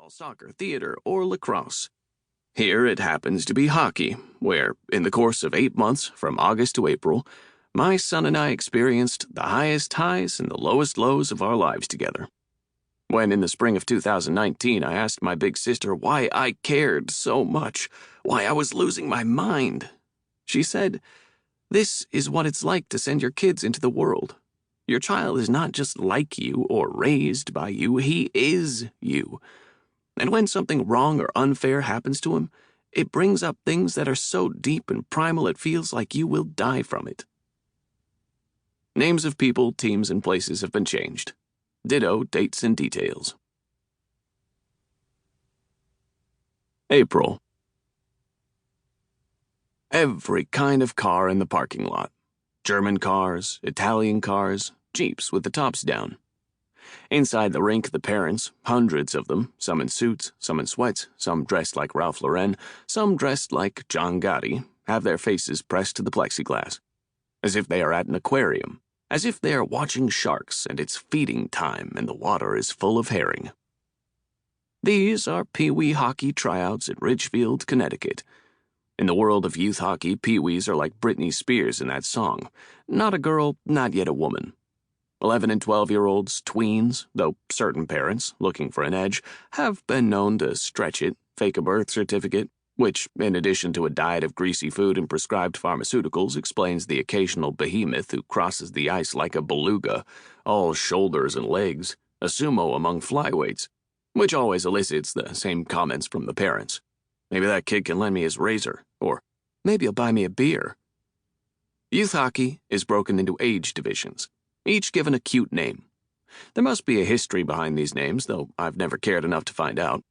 basketball, soccer, theater, or lacrosse. Here it happens to be hockey, where, in the course of 8 months, from August to April, my son and I experienced the highest highs and the lowest lows of our lives together. When in the spring of 2019 I asked my big sister why I cared so much, why I was losing my mind, she said, "This is what it's like to send your kids into the world. Your child is not just like you or raised by you, he is you. And when something wrong or unfair happens to him, it brings up things that are so deep and primal it feels like you will die from it." Names of people, teams, and places have been changed. Ditto dates and details. April. Every kind of car in the parking lot. German cars, Italian cars, Jeeps with the tops down. Inside the rink, the parents, hundreds of them, some in suits, some in sweats, some dressed like Ralph Lauren, some dressed like John Gotti, have their faces pressed to the plexiglass, as if they are at an aquarium, as if they are watching sharks and it's feeding time and the water is full of herring. These are Pee-wee hockey tryouts at Ridgefield, Connecticut. In the world of youth hockey, Pee-wees are like Britney Spears in that song. Not a girl, not yet a woman. 11 and 12-year-olds, tweens, though certain parents, looking for an edge, have been known to stretch it, fake a birth certificate, which, in addition to a diet of greasy food and prescribed pharmaceuticals, explains the occasional behemoth who crosses the ice like a beluga, all shoulders and legs, a sumo among flyweights, which always elicits the same comments from the parents. Maybe that kid can lend me his razor, or maybe he'll buy me a beer. Youth hockey is broken into age divisions, each given a cute name. There must be a history behind these names, though I've never cared enough to find out.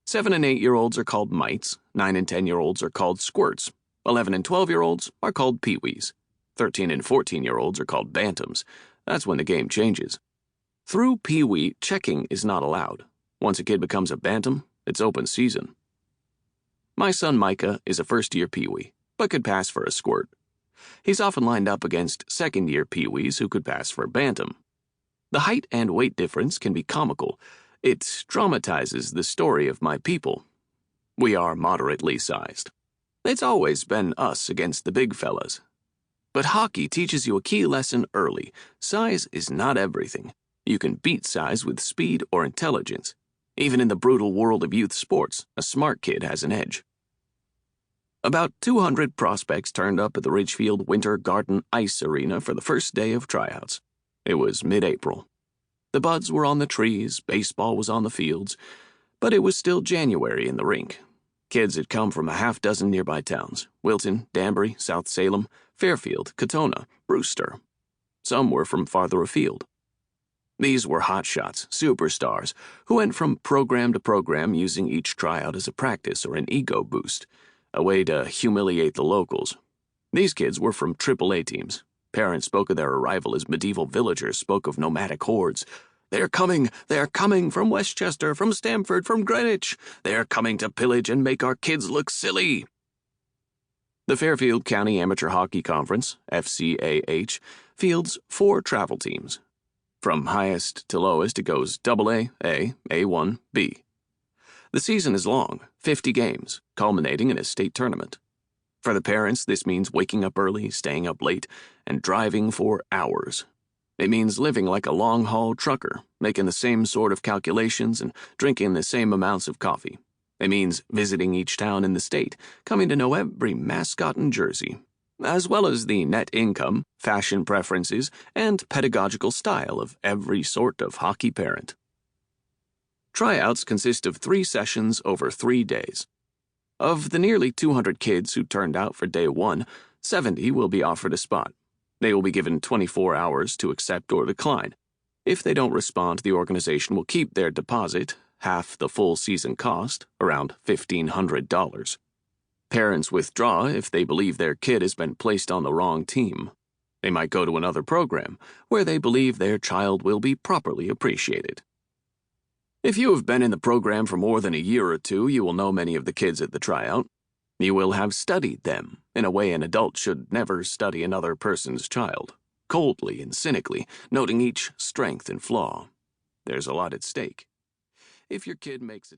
7 and 8-year-olds are called mites, 9 and 10-year-olds are called squirts, 11 and 12-year-olds are called peewees, 13 and 14-year-olds are called bantams. That's when the game changes. Through peewee, checking is not allowed. Once a kid becomes a bantam, it's open season. My son Micah is a first-year peewee, but could pass for a squirt. He's often lined up against second-year peewees who could pass for bantam. The height and weight difference can be comical. It dramatizes the story of my people. We are moderately sized. It's always been us against the big fellas. But hockey teaches you a key lesson early. Size is not everything. You can beat size with speed or intelligence. Even in the brutal world of youth sports, a smart kid has an edge. About 200 prospects turned up at the Ridgefield Winter Garden Ice Arena for the first day of tryouts. It was mid-April. The buds were on the trees, baseball was on the fields, but it was still January in the rink. Kids had come from a half-dozen nearby towns: Wilton, Danbury, South Salem, Fairfield, Katona, Brewster. Some were from farther afield. These were hotshots, superstars, who went from program to program using each tryout as a practice or an ego boost, a way to humiliate the locals. These kids were from AAA teams. Parents spoke of their arrival as medieval villagers spoke of nomadic hordes. They're coming from Westchester, from Stamford, from Greenwich. They're coming to pillage and make our kids look silly." The Fairfield County Amateur Hockey Conference, FCAH, fields 4 travel teams. From highest to lowest, it goes AA, A, A1, B. The season is long, 50 games, culminating in a state tournament. For the parents, this means waking up early, staying up late, and driving for hours. It means living like a long-haul trucker, making the same sort of calculations and drinking the same amounts of coffee. It means visiting each town in the state, coming to know every mascot in Jersey, as well as the net income, fashion preferences, and pedagogical style of every sort of hockey parent. Tryouts consist of 3 sessions over 3 days. Of the nearly 200 kids who turned out for day 1, 70 will be offered a spot. They will be given 24 hours to accept or decline. If they don't respond, the organization will keep their deposit, half the full season cost, around $1,500. Parents withdraw if they believe their kid has been placed on the wrong team. They might go to another program, where they believe their child will be properly appreciated. If you have been in the program for more than a year or 2, you will know many of the kids at the tryout. You will have studied them, in a way an adult should never study another person's child, coldly and cynically, noting each strength and flaw. There's a lot at stake. If your kid makes a